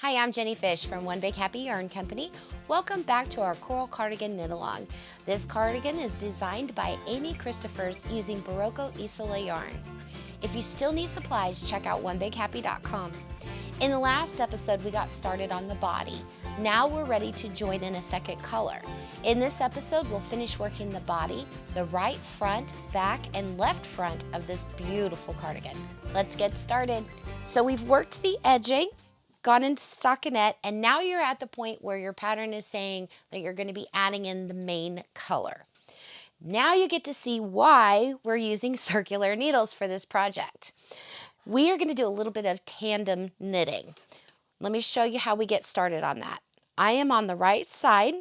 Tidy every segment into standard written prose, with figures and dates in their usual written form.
Hi, I'm Jenny Fish from One Big Happy Yarn Company. Welcome back to our Coral Cardigan knit along. This cardigan is designed by Amy Christophers using Barocco Isola yarn. If you still need supplies, check out onebighappy.com. In the last episode, we got started on the body. Now we're ready to join in a second color. In this episode, we'll finish working the body, the right front, back, and left front of this beautiful cardigan. Let's get started. So we've worked the edging, gone into stockinette, and now you're at the point where your pattern is saying that you're going to be adding in the main color. Now you get to see why we're using circular needles for this project. We are going to do a little bit of tandem knitting. Let me show you how we get started on that. I am on the right side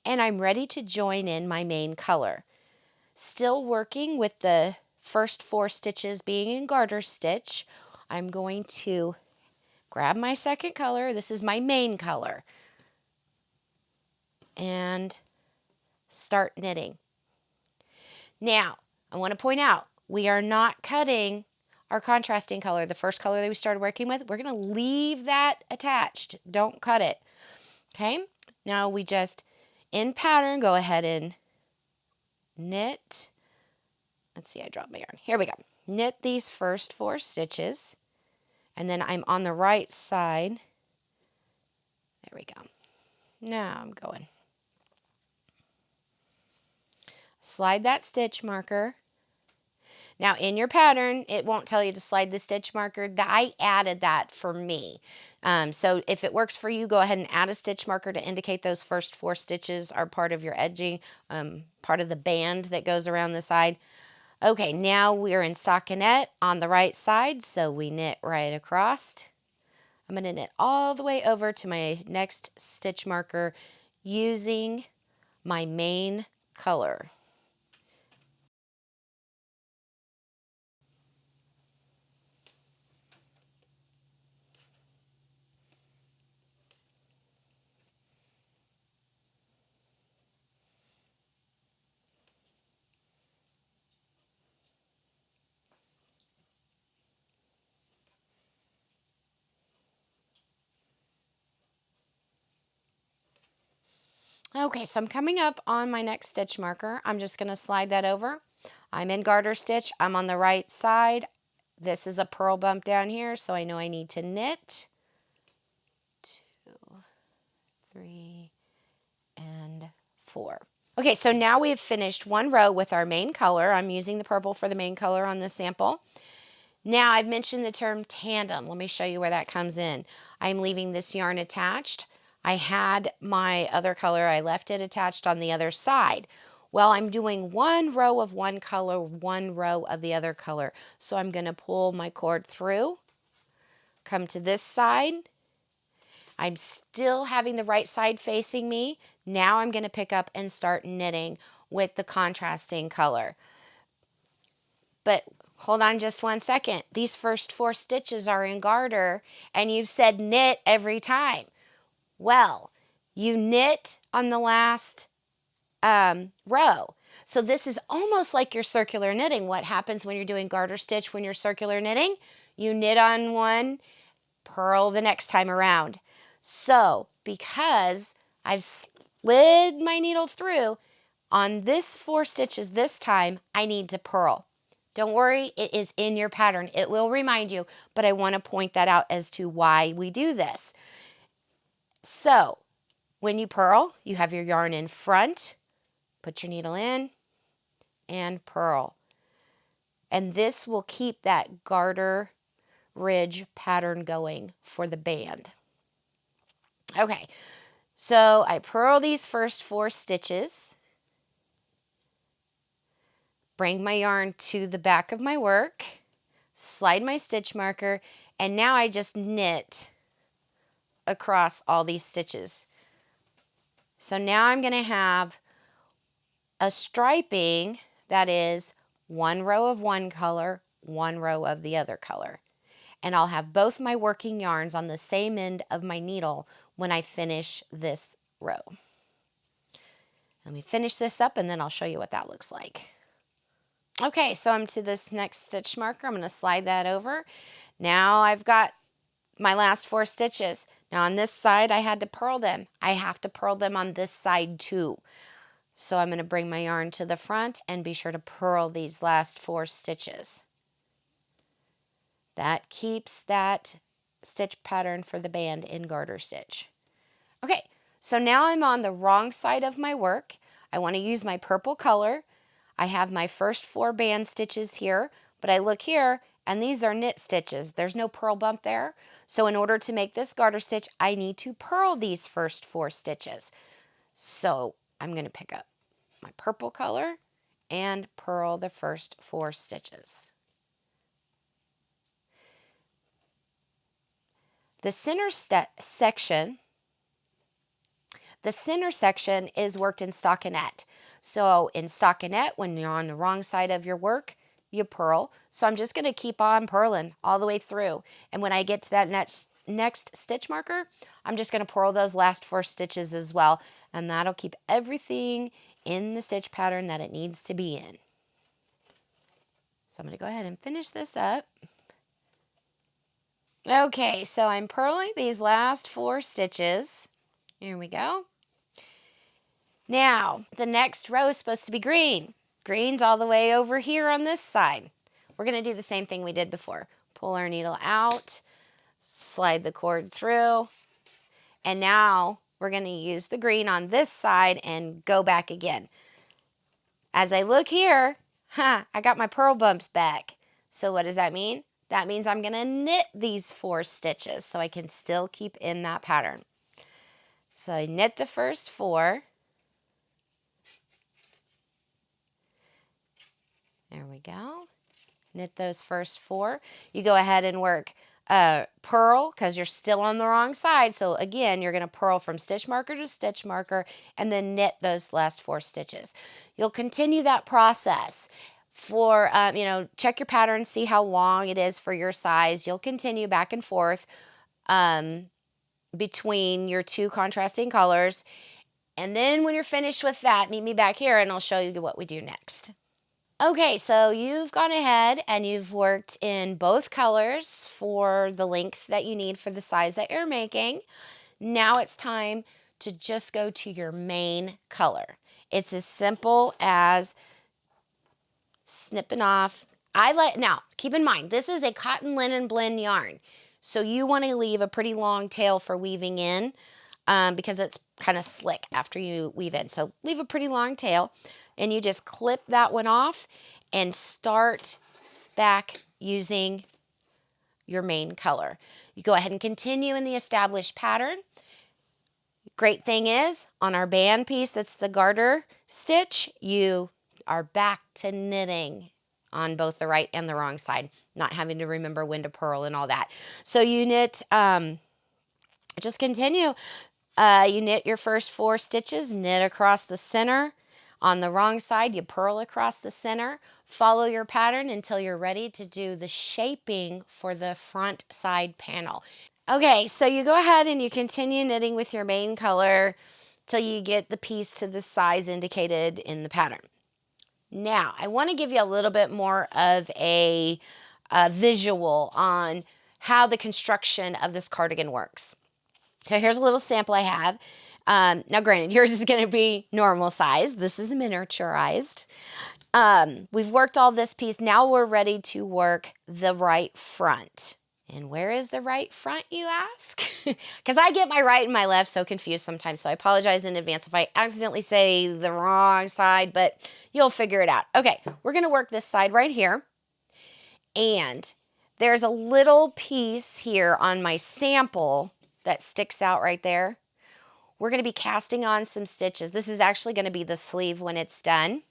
and I'm ready to join in my main color. Still working with the first 4 stitches being in garter stitch. I'm going to grab my second color. This is my main color. And start knitting. Now, I want to point out, we are not cutting our contrasting color, the first color that we started working with. We're going to leave that attached. Don't cut it. Okay? Now we just, in pattern, go ahead and knit. Let's see, I dropped my yarn. Here we go. Knit these first 4 stitches. And then I'm on the right side. There we go. Now I'm going. Slide that stitch marker. Now in your pattern, it won't tell you to slide the stitch marker. I added that for me. So if it works for you, go ahead and add a stitch marker to indicate those first 4 stitches are part of your edging, part of the band that goes around the side. Okay, now we're in stockinette on the right side, so we knit right across. I'm going to knit all the way over to my next stitch marker using my main color. Okay, so I'm coming up on my next stitch marker. I'm just going to slide that over. I'm in garter stitch. I'm on the right side. This is a purl bump down here, so I know I need to knit 2, 3, and 4. Okay, so now we have finished 1 row with our main color. I'm using the purple for the main color on this sample. Now I've mentioned the term tandem. Let me show you where that comes in. I'm leaving this yarn attached. I had my other color, I left it attached on the other side. Well, I'm doing 1 row of one color, 1 row of the other color. So I'm going to pull my cord through, come to this side. I'm still having the right side facing me. Now I'm going to pick up and start knitting with the contrasting color. But hold on just 1 second. These first 4 stitches are in garter and you've said knit every time. Well, you knit on the last row. So this is almost like your circular knitting. What happens when you're doing garter stitch when you're circular knitting? You knit on one, purl the next time around. So because I've slid my needle through, on this 4 stitches this time, I need to purl. Don't worry, it is in your pattern. It will remind you, but I want to point that out as to why we do this. So when you purl, you have your yarn in front, put your needle in, and purl. And this will keep that garter ridge pattern going for the band. Okay, so I purl these first 4 stitches, bring my yarn to the back of my work, slide my stitch marker, and now I just knit across all these stitches. So now I'm going to have a striping that is 1 row of one color, 1 row of the other color. And I'll have both my working yarns on the same end of my needle when I finish this row. Let me finish this up and then I'll show you what that looks like. Okay, so I'm to this next stitch marker. I'm going to slide that over. Now I've got my last 4 stitches. Now on this side, I had to purl them. I have to purl them on this side too. So I'm going to bring my yarn to the front and be sure to purl these last 4 stitches. That keeps that stitch pattern for the band in garter stitch. Okay, so now I'm on the wrong side of my work. I want to use my purple color. I have my first 4 band stitches here, but I look here and these are knit stitches. There's no purl bump there. So in order to make this garter stitch, I need to purl these first 4 stitches. So I'm going to pick up my purple color and purl the first 4 stitches. The center section is worked in stockinette. So in stockinette, when you're on the wrong side of your work, you purl. So I'm just going to keep on purling all the way through. And when I get to that next stitch marker, I'm just going to purl those last 4 stitches as well. And that'll keep everything in the stitch pattern that it needs to be in. So I'm going to go ahead and finish this up. Okay, so I'm purling these last 4 stitches. Here we go. Now, the next row is supposed to be green. Green's all the way over here on this side. We're going to do the same thing we did before. Pull our needle out, slide the cord through, and now we're going to use the green on this side and go back again. As I look here, I got my purl bumps back. So what does that mean? That means I'm going to knit these 4 stitches so I can still keep in that pattern. So I knit the first 4. There we go. Knit those first 4. You go ahead and work purl because you're still on the wrong side. So again, you're going to purl from stitch marker to stitch marker and then knit those last 4 stitches. You'll continue that process for, check your pattern, see how long it is for your size. You'll continue back and forth between your 2 contrasting colors. And then when you're finished with that, meet me back here and I'll show you what we do next. Okay, so you've gone ahead and you've worked in both colors for the length that you need for the size that you're making. Now it's time to just go to your main color. It's as simple as snipping off. Now, keep in mind, this is a cotton linen blend yarn. So you want to leave a pretty long tail for weaving in because it's kind of slick after you weave in. So leave a pretty long tail and you just clip that one off and start back using your main color. You go ahead and continue in the established pattern. Great thing is, on our band piece that's the garter stitch, you are back to knitting on both the right and the wrong side, not having to remember when to purl and all that. So you knit, just continue. You knit your first 4 stitches, knit across the center. On the wrong side, you purl across the center. Follow your pattern until you're ready to do the shaping for the front side panel. Okay, so you go ahead and you continue knitting with your main color till you get the piece to the size indicated in the pattern. Now, I want to give you a little bit more of a visual on how the construction of this cardigan works. So here's a little sample I have. Now, granted, yours is going to be normal size. This is miniaturized. We've worked all this piece. Now we're ready to work the right front. And where is the right front, you ask? Because I get my right and my left so confused sometimes, so I apologize in advance if I accidentally say the wrong side, but you'll figure it out. Okay, we're going to work this side right here. And there's a little piece here on my sample that sticks out right there. We're going to be casting on some stitches. This is actually going to be the sleeve when it's done.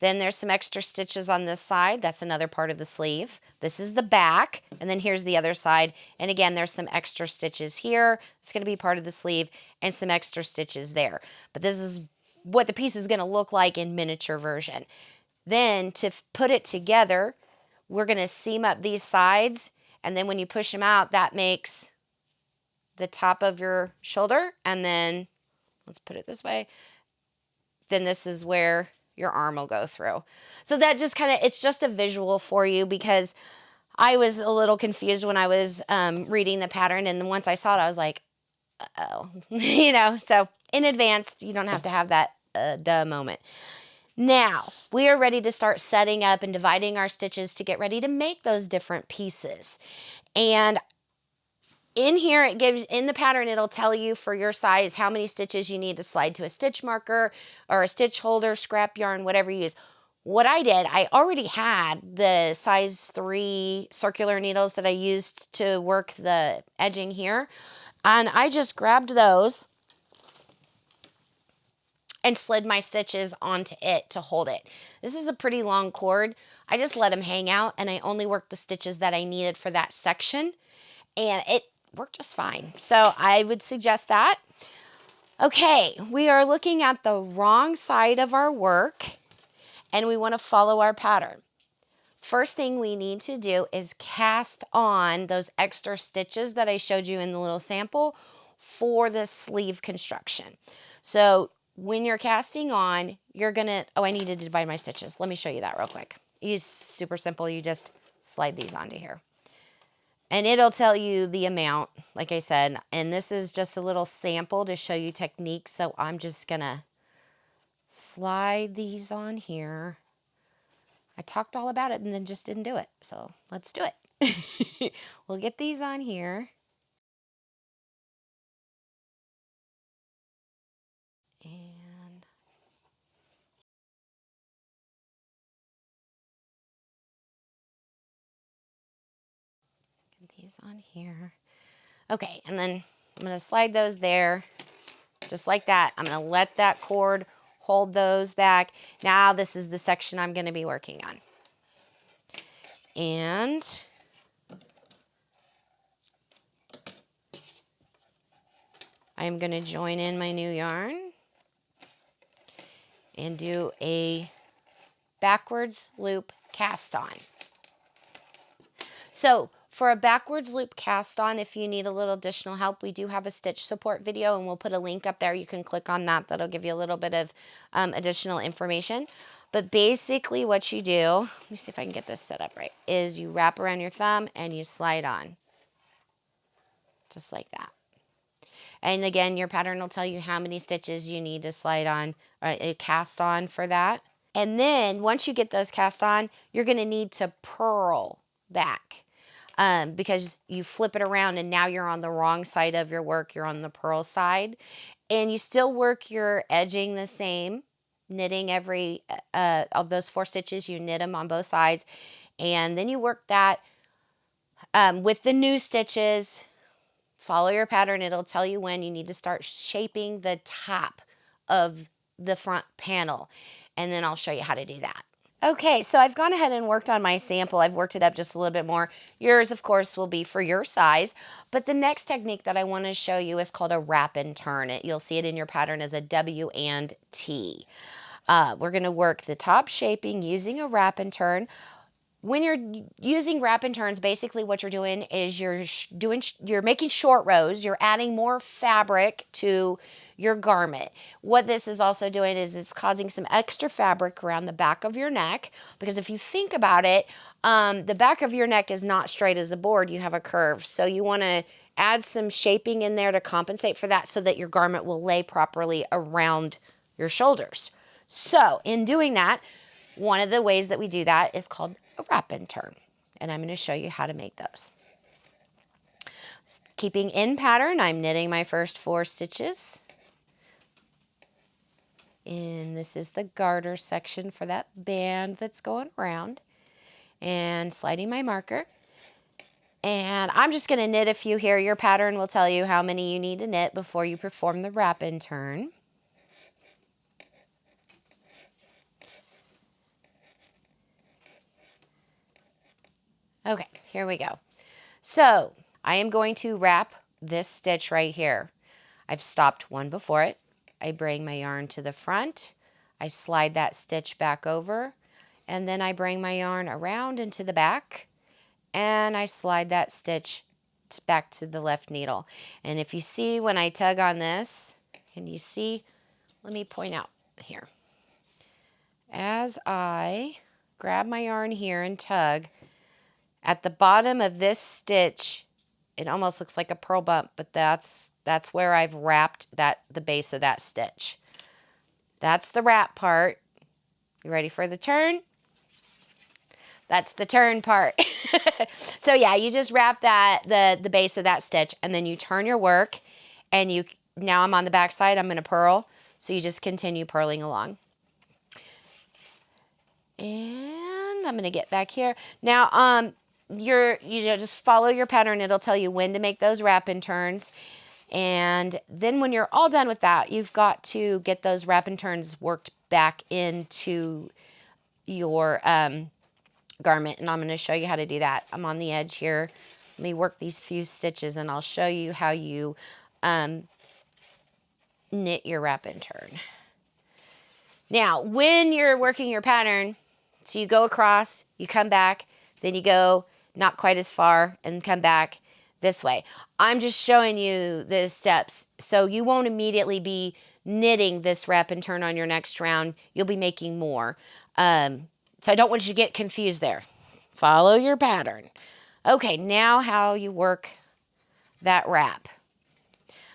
Then there's some extra stitches on this side. That's another part of the sleeve. This is the back, and then here's the other side. And again, there's some extra stitches here. It's going to be part of the sleeve and some extra stitches there. But this is what the piece is going to look like in miniature version. Then to put it together, we're going to seam up these sides, and then when you push them out, that makes the top of your shoulder, and then let's put it this way, then this is where your arm will go through. So that just kind of, it's just a visual for you because I was a little confused when I was reading the pattern, and once I saw it, I was like, uh-oh. You know, so in advance, you don't have to have that duh moment. Now, we are ready to start setting up and dividing our stitches to get ready to make those different pieces. And in here, it gives, in the pattern, it'll tell you for your size how many stitches you need to slide to a stitch marker or a stitch holder, scrap yarn, whatever you use. What I did, I already had the size 3 circular needles that I used to work the edging here. And I just grabbed those and slid my stitches onto it to hold it. This is a pretty long cord. I just let them hang out, and I only worked the stitches that I needed for that section, and it worked just fine. So I would suggest that. Okay, we are looking at the wrong side of our work, and we want to follow our pattern. First thing we need to do is cast on those extra stitches that I showed you in the little sample for the sleeve construction. So when you're casting on, you're gonna, oh, I need to divide my stitches. Let me show you that real quick. It's super simple. You just slide these onto here. And it'll tell you the amount, like I said, and this is just a little sample to show you technique. So I'm just gonna slide these on here. I talked all about it and then just didn't do it. So let's do it. We'll get these on here. And get these on here. Okay, and then I'm gonna slide those there, just like that. I'm gonna let that cord hold those back. Now this is the section I'm gonna be working on. And I'm gonna join in my new yarn and do a backwards loop cast on. So for a backwards loop cast on, if you need a little additional help, we do have a stitch support video, and we'll put a link up there. You can click on that. That'll give you a little bit of additional information. But basically what you do, let me see if I can get this set up right, is you wrap around your thumb and you slide on. Just like that. And again, your pattern will tell you how many stitches you need to slide on, or cast on for that. And then once you get those cast on, you're going to need to purl back because you flip it around and now you're on the wrong side of your work. You're on the purl side. And you still work your edging the same, knitting every of those 4 stitches. You knit them on both sides. And then you work that with the new stitches. Follow your pattern. It'll tell you when you need to start shaping the top of the front panel. And then I'll show you how to do that. Okay, so I've gone ahead and worked on my sample. I've worked it up just a little bit more. Yours, of course, will be for your size. But the next technique that I want to show you is called a wrap and turn. You'll see it in your pattern as a W and T. We're going to work the top shaping using a wrap and turn. When you're using wrap and turns, basically what you're doing is you're making short rows. You're adding more fabric to your garment. What this is also doing is it's causing some extra fabric around the back of your neck, because if you think about it, the back of your neck is not straight as a board. You have a curve. So you want to add some shaping in there to compensate for that so that your garment will lay properly around your shoulders. So in doing that, one of the ways that we do that is called a wrap and turn, and I'm going to show you how to make those. Keeping in pattern, I'm knitting my first 4 stitches, and this is the garter section for that band that's going around, and sliding my marker, and I'm just going to knit a few here. Your pattern will tell you how many you need to knit before you perform the wrap and turn. Okay, here we go. So I am going to wrap this stitch right here. I've stopped one before it. I bring my yarn to the front. I slide that stitch back over, and then I bring my yarn around into the back, and I slide that stitch back to the left needle. And if you see when I tug on this, can you see? Let me point out here. As I grab my yarn here and tug, At the bottom of this stitch, it almost looks like a purl bump, but that's where I've wrapped the base of that stitch. That's the wrap part. You ready for the turn? That's the turn part. So yeah, you just wrap the base of that stitch, and then you turn your work, and now I'm on the back side, I'm gonna purl. So you just continue purling along. And I'm gonna get back here. Now, you just follow your pattern. It'll tell you when to make those wrap and turns. And then when you're all done with that, you've got to get those wrap and turns worked back into your garment. And I'm going to show you how to do that. I'm on the edge here. Let me work these few stitches and I'll show you how you knit your wrap and turn. Now, when you're working your pattern, so you go across, you come back, then you go not quite as far and come back this way. I'm just showing you the steps, so you won't immediately be knitting this wrap and turn on your next round. You'll be making more. So I don't want you to get confused there. Follow your pattern. Okay, now how you work that wrap.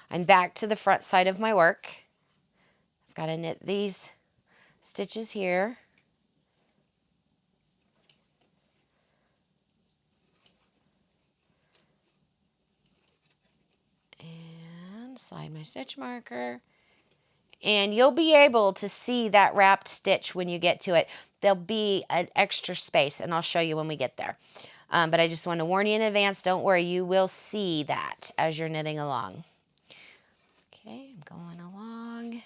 I'm back to the front side of my work. I've got to knit these stitches here. And slide my stitch marker. And you'll be able to see that wrapped stitch when you get to it. There'll be an extra space, and I'll show you when we get there. But I just want to warn you in advance, don't worry, you will see that as you're knitting along. Okay, I'm going along.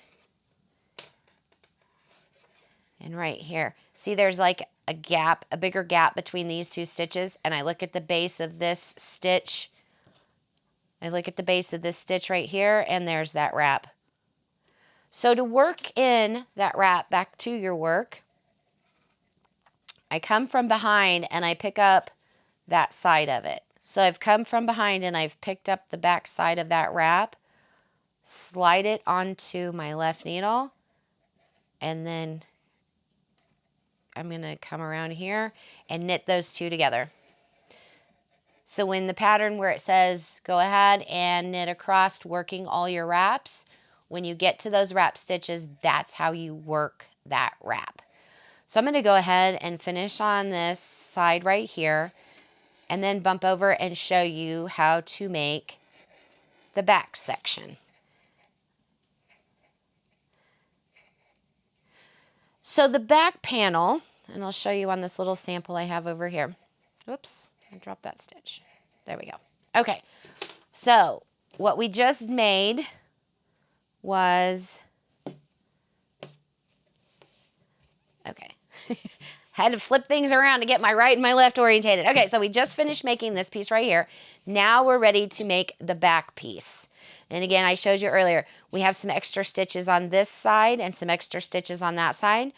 And right here, see there's like a gap, a bigger gap between these two stitches, and I look at the base of this stitch. I look at the base of this stitch right here, and there's that wrap. So to work in that wrap back to your work, I come from behind and I pick up that side of it. So I've come from behind and I've picked up the back side of that wrap, slide it onto my left needle, and then I'm going to come around here and knit those two together. So when the pattern where it says go ahead and knit across working all your wraps, when you get to those wrap stitches, that's how you work that wrap. So I'm going to go ahead and finish on this side right here and then bump over and show you how to make the back section. So the back panel, and I'll show you on this little sample I have over here. Oops, I dropped that stitch. There we go. Okay, so what we just made was, okay, had to flip things around to get my right and my left orientated. Okay, so we just finished making this piece right here. Now we're ready to make the back piece. And again, I showed you earlier, we have some extra stitches on this side and some extra stitches on that side.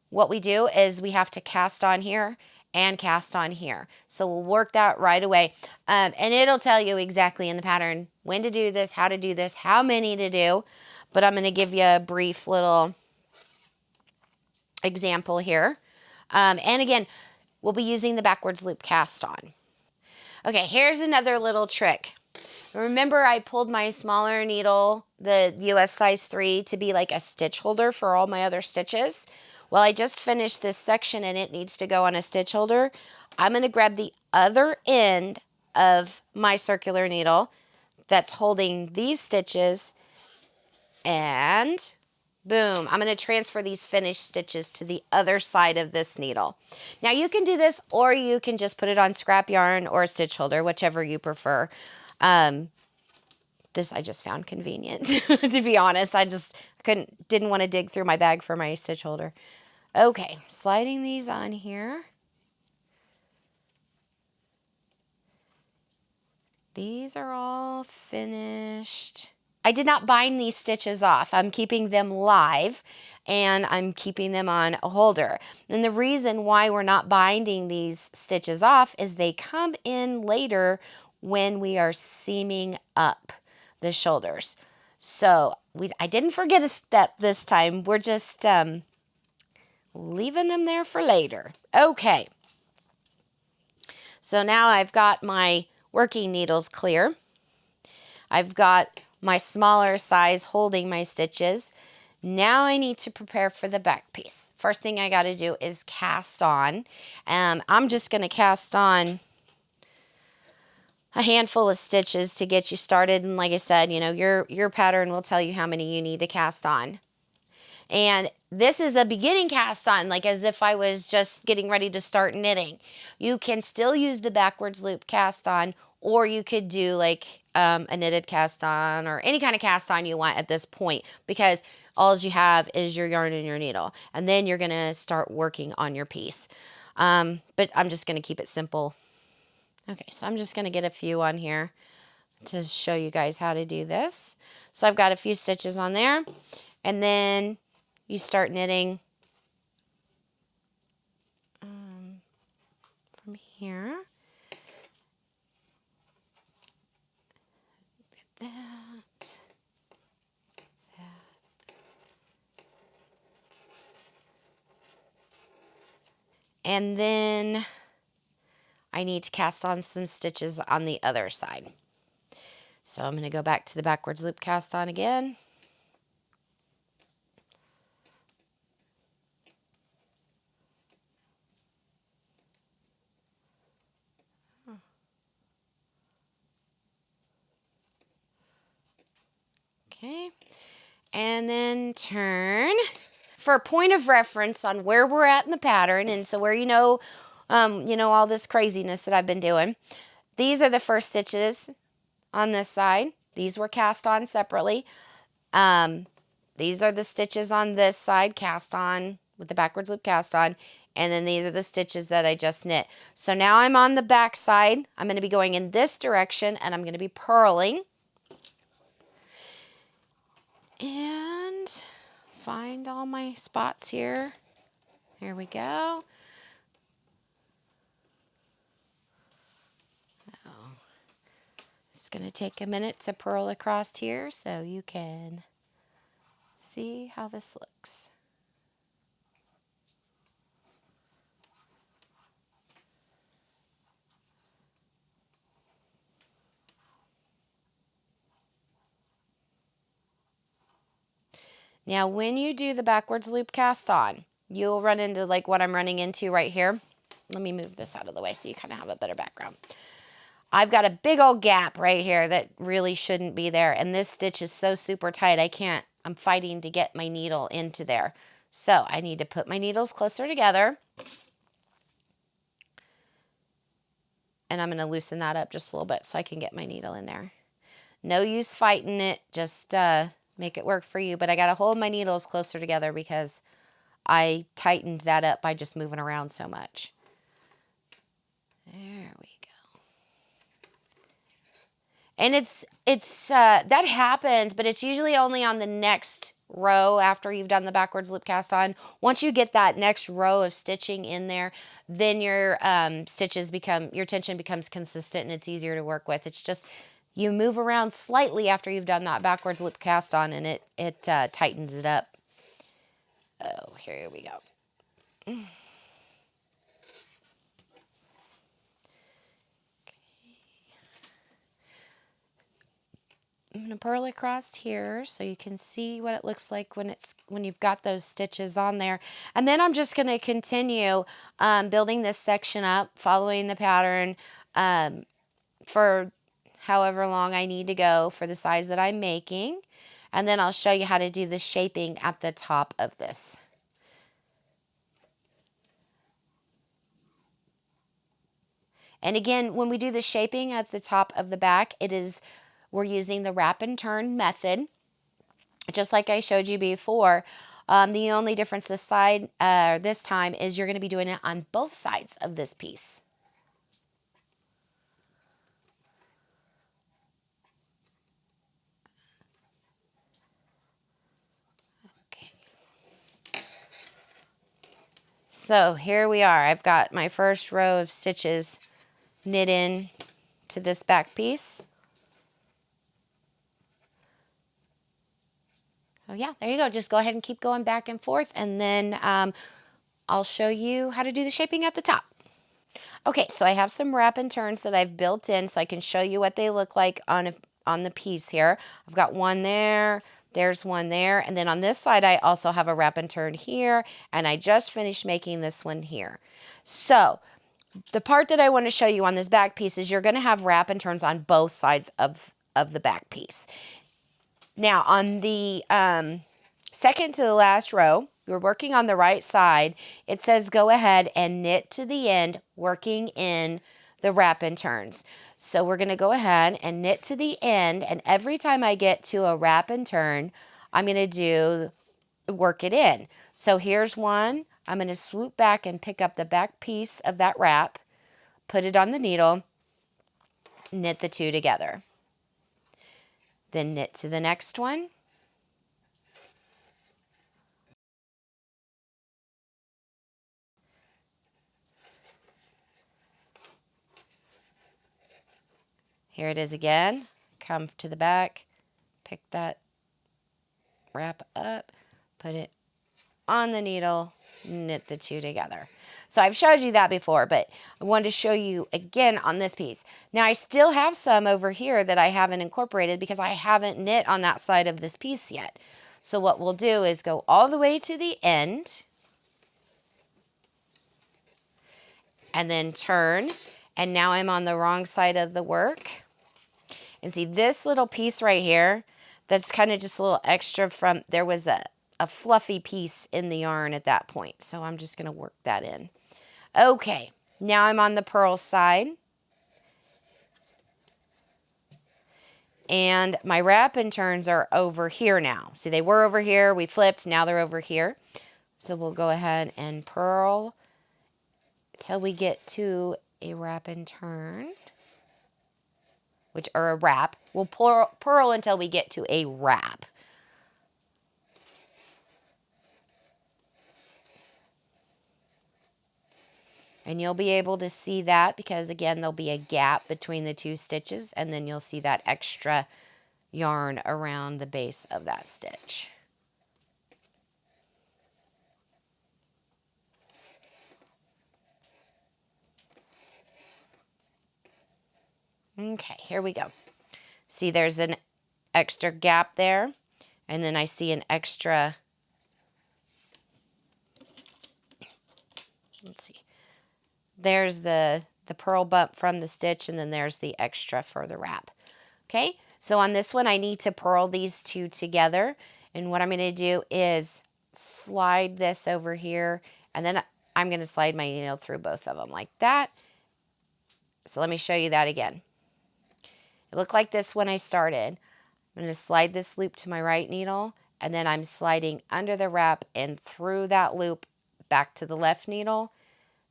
What we do is we have to cast on here and cast on here. So we'll work that right away. And it'll tell you exactly in the pattern when to do this, how to do this, how many to do. But I'm going to give you a brief little example here. And again, we'll be using the backwards loop cast on. Okay, here's another little trick. Remember I pulled my smaller needle, the US size 3, to be like a stitch holder for all my other stitches? Well, I just finished this section and it needs to go on a stitch holder. I'm going to grab the other end of my circular needle that's holding these stitches, and boom, I'm going to transfer these finished stitches to the other side of this needle. Now you can do this, or you can just put it on scrap yarn or a stitch holder, whichever you prefer. This I just found convenient, to be honest. I just didn't want to dig through my bag for my stitch holder. Okay, sliding these on here. These are all finished. I did not bind these stitches off. I'm keeping them live and I'm keeping them on a holder. And the reason why we're not binding these stitches off is they come in later when we are seaming up the shoulders. So I didn't forget a step this time. We're just leaving them there for later. Okay. So now I've got my working needles clear. I've got my smaller size holding my stitches. Now I need to prepare for the back piece. First thing I got to do is cast on. I'm just going to cast on a handful of stitches to get you started. And like I said, you know, your pattern will tell you how many you need to cast on. And this is a beginning cast on, like as if I was just getting ready to start knitting. You can still use the backwards loop cast on, or you could do like a knitted cast on or any kind of cast on you want at this point, because all you have is your yarn and your needle. And then you're going to start working on your piece. But I'm just going to keep it simple. Okay, so I'm just going to get a few on here to show you guys how to do this. So I've got a few stitches on there, and then you start knitting from here. That. And then I need to cast on some stitches on the other side. So I'm going to go back to the backwards loop cast on again. Okay. And then turn. For a point of reference on where we're at in the pattern, and so where you know all this craziness that I've been doing, these are the first stitches on this side. These were cast on separately. These are the stitches on this side, cast on with the backwards loop cast on, and then these are the stitches that I just knit. So now I'm on the back side. I'm going to be going in this direction, and I'm going to be purling. And find all my spots here. Here we go. It's going to take a minute to purl across here so you can see how this looks. Now, when you do the backwards loop cast on, you'll run into like what I'm running into right here. Let me move this out of the way so you kind of have a better background. I've got a big old gap right here that really shouldn't be there. And this stitch is so super tight, I'm fighting to get my needle into there. So I need to put my needles closer together. And I'm going to loosen that up just a little bit so I can get my needle in there. No use fighting it, just make it work for you. But I got to hold my needles closer together because I tightened that up by just moving around so much. There we go. And that happens, but it's usually only on the next row after you've done the backwards loop cast on. Once you get that next row of stitching in there, then your your tension becomes consistent and it's easier to work with. It's just you move around slightly after you've done that backwards loop cast on, and it tightens it up. Oh, here we go. I'm going to purl across here so you can see what it looks like when you've got those stitches on there. And then I'm just going to continue building this section up, following the pattern for however long I need to go for the size that I'm making. And then I'll show you how to do the shaping at the top of this. And again, when we do the shaping at the top of the back, we're using the wrap and turn method, just like I showed you before. The only difference this time is you're going to be doing it on both sides of this piece. Okay. So here we are. I've got my first row of stitches knit in to this back piece. So yeah, there you go. Just go ahead and keep going back and forth, and then I'll show you how to do the shaping at the top. Okay, so I have some wrap and turns that I've built in so I can show you what they look like on the piece here. I've got one there, there's one there, and then on this side I also have a wrap and turn here, and I just finished making this one here. So the part that I want to show you on this back piece is you're going to have wrap and turns on both sides of the back piece. Now on the second to the last row, you're working on the right side. It says go ahead and knit to the end, working in the wrap and turns. So we're going to go ahead and knit to the end, and every time I get to a wrap and turn, I'm going to work it in. So here's one. I'm going to swoop back and pick up the back piece of that wrap, put it on the needle, knit the two together. Then knit to the next one. Here it is again. Come to the back, pick that wrap up, put it on the needle, knit the two together. So I've showed you that before, but I wanted to show you again on this piece. Now I still have some over here that I haven't incorporated because I haven't knit on that side of this piece yet. So what we'll do is go all the way to the end and then turn. And now I'm on the wrong side of the work. And see this little piece right here, that's kind of just a little extra from, there was a fluffy piece in the yarn at that point. So I'm just going to work that in. Okay, now I'm on the purl side. And my wrap and turns are over here now. See, they were over here, we flipped, now they're over here. So we'll go ahead and purl till we get to a wrap and turn. Or a wrap. We'll purl until we get to a wrap. And you'll be able to see that because, again, there'll be a gap between the two stitches, and then you'll see that extra yarn around the base of that stitch. Okay, here we go. See, there's an extra gap there, and then I see an extra, let's see, there's the purl bump from the stitch, and then there's the extra for the wrap. Okay, so on this one, I need to purl these two together, and what I'm going to do is slide this over here, and then I'm going to slide my needle through both of them like that. So let me show you that again. It looked like this when I started. I'm going to slide this loop to my right needle, and then I'm sliding under the wrap and through that loop back to the left needle.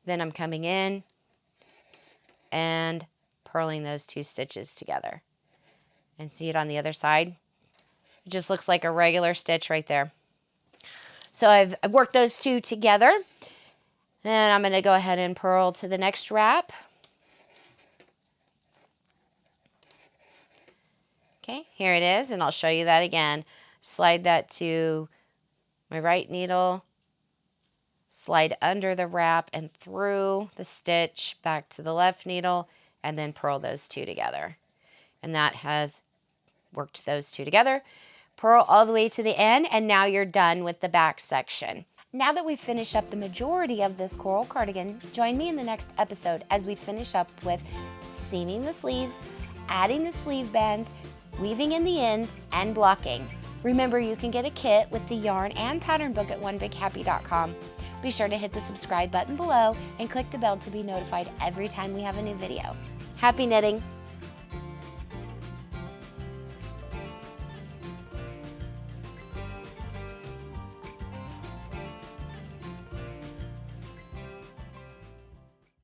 Then I'm coming in and purling those two stitches together. And see it on the other side? It just looks like a regular stitch right there. So I've worked those two together. Then I'm going to go ahead and purl to the next wrap. Okay, here it is, and I'll show you that again. Slide that to my right needle, slide under the wrap and through the stitch back to the left needle, and then purl those two together. And that has worked those two together. Purl all the way to the end, and now you're done with the back section. Now that we've finished up the majority of this coral cardigan, join me in the next episode as we finish up with seaming the sleeves, adding the sleeve bands, weaving in the ends, and blocking. Remember, you can get a kit with the yarn and pattern book at onebighappy.com. Be sure to hit the subscribe button below and click the bell to be notified every time we have a new video. Happy knitting!